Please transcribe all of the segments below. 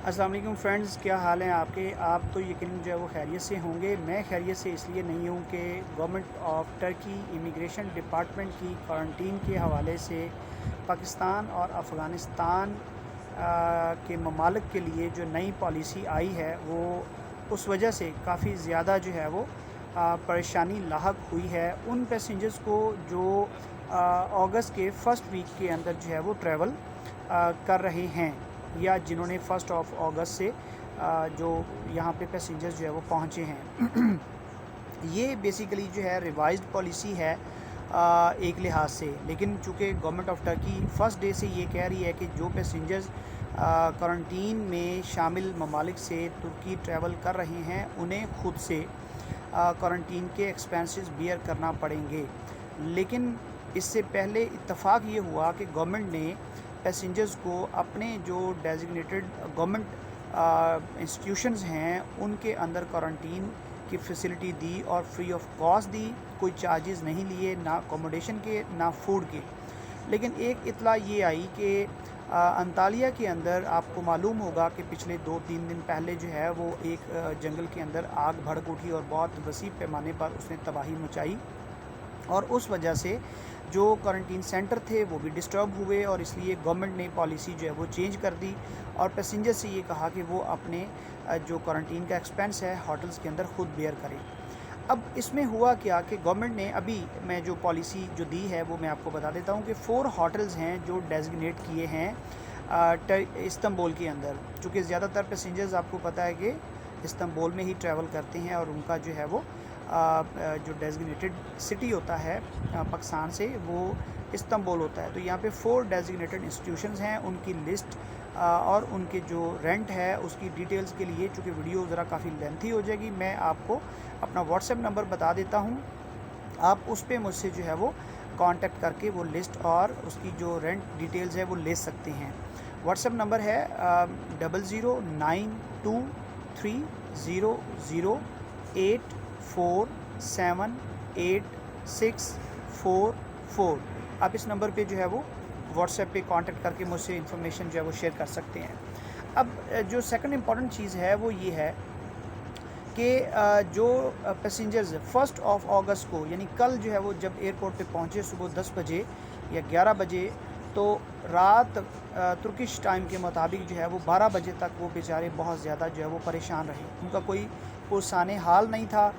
السلام علیکم فرینڈز، کیا حال ہیں آپ کے؟ آپ تو یقیناً جو ہے وہ خیریت سے ہوں گے۔ میں خیریت سے اس لیے نہیں ہوں کہ government of Turkey immigration department کی کوارنٹین کے حوالے سے پاکستان اور افغانستان کے ممالک کے لیے جو نئی پالیسی آئی ہے وہ اس وجہ سے کافی زیادہ جو ہے وہ پریشانی لاحق ہوئی ہے ان پیسنجرز کو جو اگست کے فرسٹ ویک کے اندر جو ہے وہ ٹریول کر رہے ہیں، یا جنہوں نے 1 سے جو یہاں پہ پیسنجرز جو ہے وہ پہنچے ہیں۔ یہ بیسیکلی جو ہے ریوائزڈ پالیسی ہے ایک لحاظ سے، لیکن چونکہ government of Turkey first day سے یہ کہہ رہی ہے کہ جو پیسنجرز کوارنٹین میں شامل ممالک سے ترکی ٹریول کر رہے ہیں انہیں خود سے کوارنٹین کے ایکسپینسز بیئر کرنا پڑیں گے، لیکن اس سے پہلے اتفاق یہ ہوا کہ گورنمنٹ نے پیسنجرز کو اپنے جو ڈیزگنیٹڈ گورنمنٹ انسٹیٹیوشنز ہیں ان کے اندر کوارنٹین کی فیسلٹی دی اور فری آف کاسٹ دی، کوئی چارجز نہیں لیے، نہ اکوموڈیشن کے نہ فوڈ کے۔ لیکن ایک اطلاع یہ آئی کہ انطالیہ کے اندر آپ کو معلوم ہوگا کہ پچھلے 2-3 دن پہلے جو ہے وہ ایک جنگل کے اندر آگ بھڑک اٹھی اور بہت وسیع پیمانے پر اس نے تباہی مچائی، اور اس وجہ سے جو کوارنٹین سینٹر تھے وہ بھی ڈسٹرب ہوئے، اور اس لیے گورنمنٹ نے پالیسی جو ہے وہ چینج کر دی اور پیسنجر سے یہ کہا کہ وہ اپنے جو کوارنٹین کا ایکسپینس ہے ہوٹلز کے اندر خود بیئر کریں۔ اب اس میں ہوا کیا کہ گورنمنٹ نے ابھی میں جو پالیسی جو دی ہے وہ میں آپ کو بتا دیتا ہوں کہ 4 ہوٹلز ہیں جو ڈیزگنیٹ کیے ہیں استنبول کے اندر، چونکہ زیادہ تر پیسنجرز آپ کو پتہ ہے کہ استنبول میں ہی ٹریول کرتے ہیں اور ان کا جو ہے وہ جو ڈیزگنیٹڈ سٹی ہوتا ہے پاکستان سے وہ استنبول ہوتا ہے۔ تو یہاں پہ 4 ڈیزگنیٹڈ انسٹیٹیوشنز ہیں، ان کی لسٹ اور ان کے جو رینٹ ہے اس کی ڈیٹیلز کے لیے، چونکہ ویڈیو ذرا کافی لینتھی ہو جائے گی، میں آپ کو اپنا واٹس ایپ نمبر بتا دیتا ہوں، آپ اس پہ مجھ سے جو ہے وہ کانٹیکٹ کر کے وہ لسٹ اور اس کی جو رینٹ ڈیٹیلز ہے وہ لے سکتے ہیں۔ واٹس ایپ نمبر ہے 00923008478644۔ آپ اس نمبر پہ جو ہے وہ واٹس ایپ پہ کانٹیکٹ کر کے مجھ سے انفارمیشن جو ہے وہ شیئر کر سکتے ہیں۔ اب جو سیکنڈ امپورٹنٹ چیز ہے وہ یہ ہے کہ جو پیسنجرز 1 اگست کو یعنی کل جو ہے وہ جب ایئرپورٹ پہ پہنچے صبح 10 بجے یا 11 بجے، تو رات ترکش ٹائم کے مطابق جو ہے وہ 12 بجے تک وہ بیچارے بہت زیادہ جو ہے وہ پریشان رہے، ان کا کوئی پرسان حال نہیں تھا۔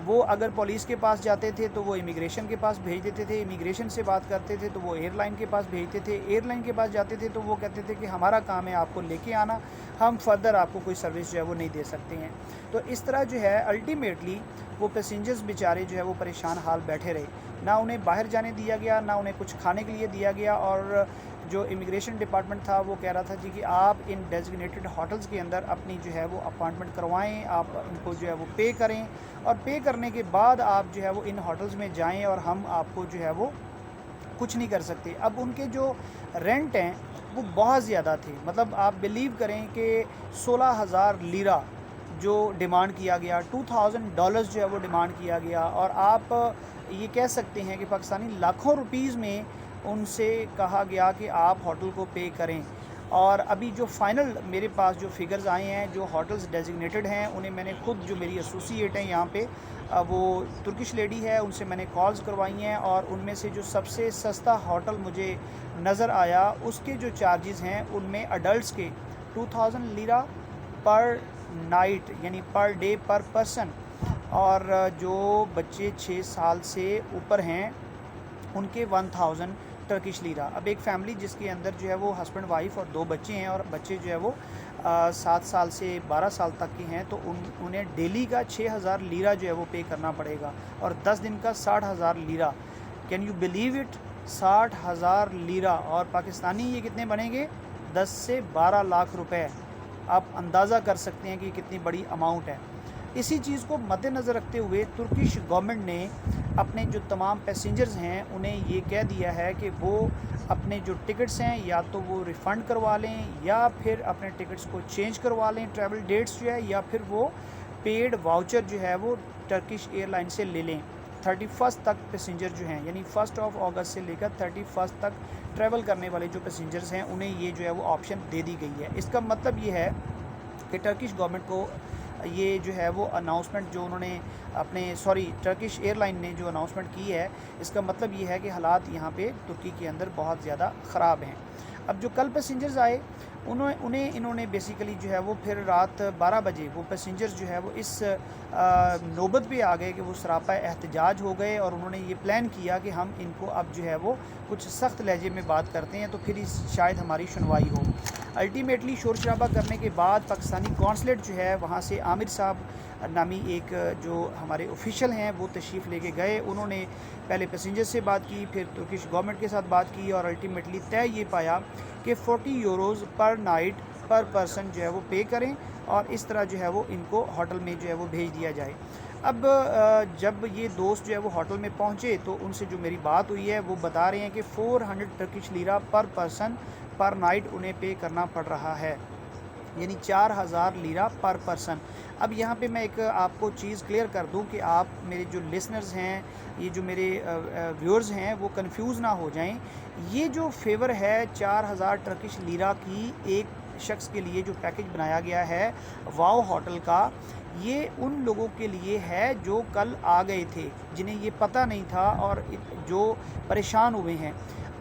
وہ اگر پولیس کے پاس جاتے تھے تو وہ امیگریشن کے پاس بھیج دیتے تھے، امیگریشن سے بات کرتے تھے تو وہ ایئر لائن کے پاس بھیجتے تھے، ایئر لائن کے پاس جاتے تھے تو وہ کہتے تھے کہ ہمارا کام ہے آپ کو لے کے آنا، ہم فردر آپ کو کوئی سروس جو ہے وہ نہیں دے سکتے ہیں۔ تو اس طرح جو ہے الٹیمیٹلی وہ پیسنجرز بیچارے جو ہے وہ پریشان حال بیٹھے رہے، نہ انہیں باہر جانے دیا گیا، نہ انہیں کچھ کھانے کے لیے دیا گیا، اور جو امیگریشن ڈپارٹمنٹ تھا وہ کہہ رہا تھا جی کہ آپ ان ڈیزگنیٹڈ ہوٹلز کے اندر اپنی جو ہے وہ اپائنٹمنٹ کروائیں، آپ ان کو جو ہے وہ پے کریں، اور پے کرنے کے بعد آپ جو ہے وہ ان ہوٹلز میں جائیں اور ہم آپ کو جو ہے وہ کچھ نہیں کر سکتے۔ اب ان کے جو رینٹ ہیں وہ بہت زیادہ تھے، مطلب آپ بلیو کریں کہ 16,000 لیرہ جو ڈیمانڈ کیا گیا، $2,000 جو ہے وہ ڈیمانڈ کیا گیا، اور آپ یہ کہہ سکتے ہیں کہ پاکستانی لاکھوں روپیز میں ان سے کہا گیا کہ آپ ہوٹل کو پے کریں۔ اور ابھی جو فائنل میرے پاس جو فگرز آئے ہیں، جو ہوٹلز ڈیزگنیٹڈ ہیں انہیں میں نے خود، جو میری ایسوسیٹ ہیں یہاں پہ وہ ترکش لیڈی ہے، ان سے میں نے کالز کروائی ہیں، اور ان میں سے جو سب سے سستا ہوٹل مجھے نظر آیا اس کے جو چارجز ہیں ان میں اڈلٹس کے 2,000 لیرہ پر نائٹ یعنی پر ڈے پر پرسن، اور جو بچے 6 سال سے اوپر ہیں ان کے 1,000 ٹرکش لیرہ۔ اب ایک فیملی جس کے اندر جو ہے وہ ہسبینڈ وائف اور 2 بچے ہیں، اور بچے جو ہے وہ 7 سال سے 12 سال تک کے ہیں، تو انہیں ڈیلی کا 6,000 لیرہ جو ہے وہ پے کرنا پڑے گا، اور 10 دن کا 60,000 lira. Can you believe it? 60,000 lira, اور پاکستانی یہ کتنے بنیں گے؟ 10 سے 12 لاکھ روپے۔ آپ اندازہ کر سکتے ہیں کہ کتنی بڑی اماؤنٹ ہے۔ اسی چیز کو مد نظر رکھتے ہوئے ترکش گورنمنٹ نے اپنے جو تمام پیسنجرز ہیں انہیں یہ کہہ دیا ہے کہ وہ اپنے جو ٹکٹس ہیں یا تو وہ ریفنڈ کروا لیں، یا پھر اپنے ٹکٹس کو چینج کروا لیں، ٹریول ڈیٹس جو ہے، یا پھر وہ پیڈ واؤچر جو ہے وہ ٹرکش ایئر لائن سے لے لیں۔ 31 تک پیسنجر جو ہیں، یعنی 1 اگست سے لے کر 31 تک ٹریول کرنے والے جو پیسنجرز ہیں انہیں یہ جو ہے وہ آپشن دے دی گئی ہے۔ اس کا مطلب یہ ہے کہ ٹرکش گورنمنٹ کو یہ جو ہے وہ اناؤنسمنٹ جو انہوں نے ٹرکش ایئر لائن نے جو اناؤنسمنٹ کی ہے، اس کا مطلب یہ ہے کہ حالات یہاں پہ ترکی کے اندر بہت زیادہ خراب ہیں۔ اب جو کل پیسنجرز آئے انہوں نے بیسیکلی جو ہے وہ پھر رات 12 بجے وہ پیسنجرز جو ہے وہ اس نوبت پہ آ گئے کہ وہ سراپا احتجاج ہو گئے، اور انہوں نے یہ پلان کیا کہ ہم ان کو اب جو ہے وہ کچھ سخت لہجے میں بات کرتے ہیں تو پھر شاید ہماری سنوائی ہو۔ الٹیمیٹلی شور شرابہ کرنے کے بعد پاکستانی کونسلیٹ جو ہے وہاں سے عامر صاحب نامی ایک جو ہمارے آفیشل ہیں وہ تشریف لے کے گئے۔ انہوں نے پہلے پیسنجر سے بات کی، پھر ترکش گورنمنٹ کے ساتھ بات کی، اور الٹیمیٹلی طے یہ پایا کہ 40 یوروز پر نائٹ پر پرسن جو ہے وہ پے کریں، اور اس طرح جو ہے وہ ان کو ہوٹل میں جو ہے وہ بھیج دیا جائے۔ اب جب یہ دوست جو ہے وہ ہوٹل میں پہنچے تو ان سے جو میری بات ہوئی ہے وہ بتا رہے ہیں کہ 400 ٹرکش لیرہ پر پرسن پر نائٹ انہیں پے کرنا پڑ رہا ہے، یعنی 4000 لیرہ پر پرسن۔ اب یہاں پہ میں ایک آپ کو چیز کلیئر کر دوں کہ آپ میرے جو لسنرز ہیں، یہ جو میرے ویورز ہیں وہ کنفیوز نہ ہو جائیں۔ یہ جو فیور ہے 4000 ٹرکش لیرہ کی ایک شخص کے لیے جو پیکج بنایا گیا ہے واو ہوٹل کا، یہ ان لوگوں کے لیے ہے جو کل آ گئے تھے، جنہیں یہ پتہ نہیں تھا اور جو پریشان ہوئے ہیں۔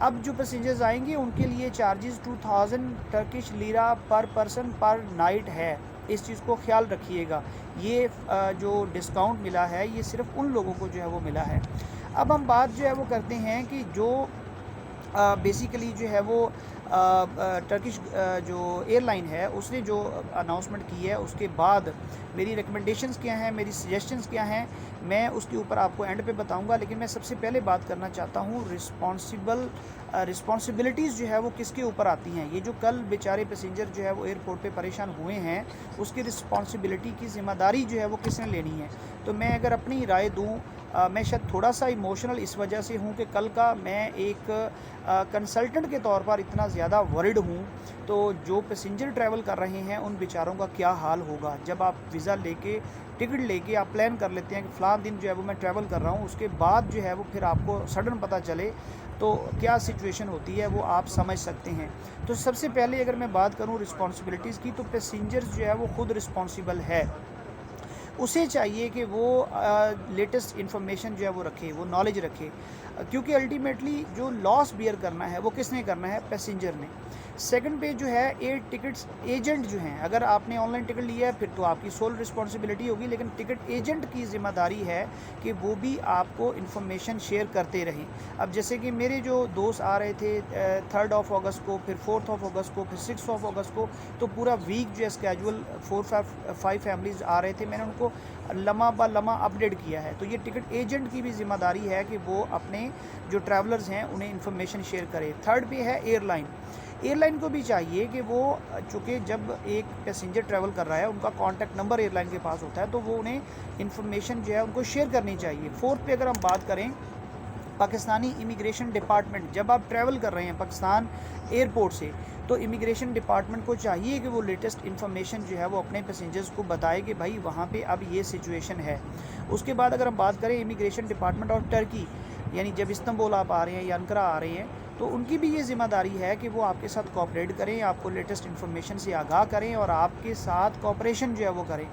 اب جو پیسنجرز آئیں گے ان کے لیے چارجز 2000 ٹرکش لیرہ پر پرسن پر نائٹ ہے، اس چیز کو خیال رکھیے گا۔ یہ جو ڈسکاؤنٹ ملا ہے یہ صرف ان لوگوں کو جو ہے وہ ملا ہے۔ اب ہم بات جو ہے وہ کرتے ہیں کہ جو بیسیکلی جو ہے وہ ٹرکش جو ایئر لائن ہے اس نے جو اناؤنسمنٹ کی ہے، اس کے بعد میری ریکمنڈیشنز کیا ہیں، میری سجیشنز کیا ہیں، میں اس کے اوپر آپ کو اینڈ پہ بتاؤں گا۔ لیکن میں سب سے پہلے بات کرنا چاہتا ہوں رسپانسبلٹیز جو ہے وہ کس کے اوپر آتی ہیں۔ یہ جو کل بیچارے پیسنجر جو ہے وہ ایئرپورٹ پہ پریشان ہوئے ہیں، اس کی رسپانسبلٹی کی ذمہ داری جو ہے وہ کس نے لینی ہے۔ تو میں اگر اپنی رائے دوں، میں شاید تھوڑا سا ایموشنل اس وجہ سے ہوں کہ کل کا میں ایک کنسلٹنٹ کے طور پر اتنا زیادہ ورڈ ہوں، تو جو پیسنجر ٹریول کر رہے ہیں ان بیچاروں کا کیا حال ہوگا جب آپ ویزا لے کے ٹکٹ لے کے آپ پلان کر لیتے ہیں کہ فلاں دن جو ہے وہ میں ٹریول کر رہا ہوں، اس کے بعد جو ہے وہ پھر آپ کو سڈن پتہ چلے تو کیا سچویشن ہوتی ہے وہ آپ سمجھ سکتے ہیں۔ تو سب سے پہلے اگر میں بات کروں رسپانسبلٹیز کی، تو پیسنجرز جو ہے وہ خود رسپانسیبل ہے۔ اسے چاہیے کہ وہ لیٹسٹ انفارمیشن جو ہے وہ رکھے، وہ نالج رکھے، کیونکہ الٹیمیٹلی جو لاس بیئر کرنا ہے وہ کس نے کرنا ہے؟ پیسنجر نے۔ سیکنڈ پہ جو ہے ایئر ٹکٹس ایجنٹ جو ہیں، اگر آپ نے آن لائن ٹکٹ لیا ہے پھر تو آپ کی سول رسپانسبلٹی ہوگی، لیکن ٹکٹ ایجنٹ کی ذمہ داری ہے کہ وہ بھی آپ کو انفارمیشن شیئر کرتے رہیں۔ اب جیسے کہ میرے جو دوست آ رہے تھے 3 اگست کو، پھر 4 اگست کو، پھر 6 اگست کو، تو پورا ویک جو ہے اسکیجول 4-5 فیملیز آ رہے تھے، میں نے ان کو لمحہ با لمحہ اپڈیٹ کیا ہے۔ تو یہ ٹکٹ ایجنٹ کی بھی ذمہ داری ہے کہ وہ اپنے جو ٹریولرز ہیں انہیں انفارمیشن شیئر کرے۔ تھرڈ پہ ہے ایئر لائن۔ ایئر لائن کو بھی چاہیے کہ وہ چونکہ جب ایک پیسنجر ٹریول کر رہا ہے ان کا کانٹیکٹ نمبر ایئر لائن کے پاس ہوتا ہے، تو وہ انہیں انفارمیشن جو ہے ان کو شیئر کرنی چاہیے۔ فورتھ پہ اگر ہم بات کریں پاکستانی امیگریشن ڈپارٹمنٹ، جب آپ ٹریول کر رہے ہیں پاکستان ایئرپورٹ سے، تو امیگریشن ڈپارٹمنٹ کو چاہیے کہ وہ لیٹسٹ انفارمیشن جو ہے وہ اپنے پیسنجرز کو بتائے کہ بھائی وہاں پہ اب یہ سچویشن ہے۔ اس کے بعد اگر ہم بات کریں امیگریشن ڈپارٹمنٹ آف ٹرکی، یعنی جب استنبول آپ آ رہے ہیں یا انقرہ آ رہے ہیں، تو ان کی بھی یہ ذمہ داری ہے کہ وہ آپ کے ساتھ کوآپریٹ کریں، آپ کو لیٹسٹ انفارمیشن سے آگاہ کریں اور آپ کے ساتھ کوآپریشن جو ہے وہ کریں۔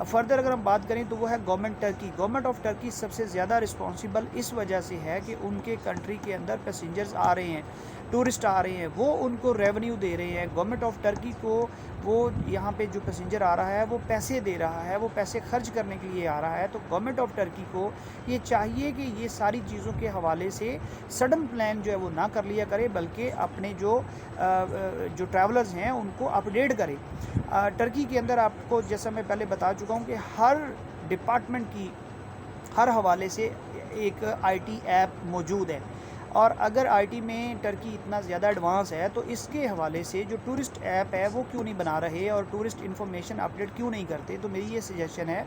فردر اگر ہم بات کریں تو وہ ہے government Turkey. Government of Turkey سب سے زیادہ رسپانسیبل اس وجہ سے ہے کہ ان کے کنٹری کے اندر پیسنجرز آ رہے ہیں، ٹورسٹ آ رہے ہیں، وہ ان کو ریونیو دے رہے ہیں۔ گورنمنٹ آف ٹرکی کو وہ یہاں پہ جو پیسنجر آ رہا ہے وہ پیسے دے رہا ہے، وہ پیسے خرچ کرنے کے لیے آ رہا ہے۔ تو گورنمنٹ آف ٹرکی کو یہ چاہیے کہ یہ ساری چیزوں کے حوالے سے سڈن پلان جو ہے وہ نہ کر لیا کرے، بلکہ اپنے جو ٹریولرز ہیں ان کو اپڈیٹ کرے۔ ٹرکی کے اندر آپ کو جیسا میں پہلے بتا چکا ہوں کہ ہر ڈپارٹمنٹ کی ہر حوالے سے ایک آئی ٹی ایپ موجود ہے، اور اگر آئی ٹی میں ٹرکی اتنا زیادہ ایڈوانس ہے تو اس کے حوالے سے جو ٹورسٹ ایپ ہے وہ کیوں نہیں بنا رہے اور ٹورسٹ انفارمیشن اپڈیٹ کیوں نہیں کرتے؟ تو میری یہ سجیشن ہے،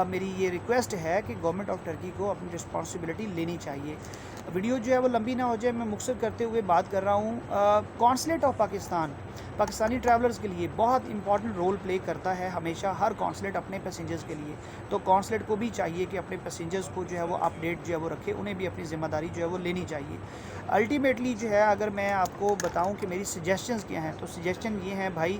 میری یہ ریکویسٹ ہے کہ گورنمنٹ آف ٹرکی کو اپنی رسپانسبلٹی لینی چاہیے۔ ویڈیو جو ہے وہ لمبی نہ ہو جائے، میں مختصر کرتے ہوئے بات کر رہا ہوں۔ Consulate of Pakistan Pakistani travellers کے لیے بہت امپورٹنٹ رول پلے کرتا ہے ہمیشہ، ہر کونسلیٹ اپنے پیسنجرز کے لیے۔ تو کونسلیٹ کو بھی چاہیے کہ اپنے پیسنجرز کو جو ہے وہ اپڈیٹ جو ہے وہ رکھے، انہیں بھی اپنی ذمہ داری جو ہے وہ لینی چاہیے۔ الٹیمیٹلی جو ہے اگر میں آپ کو بتاؤں کہ میری سجیشنز کیا ہیں، تو سجیشن یہ ہیں بھائی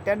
10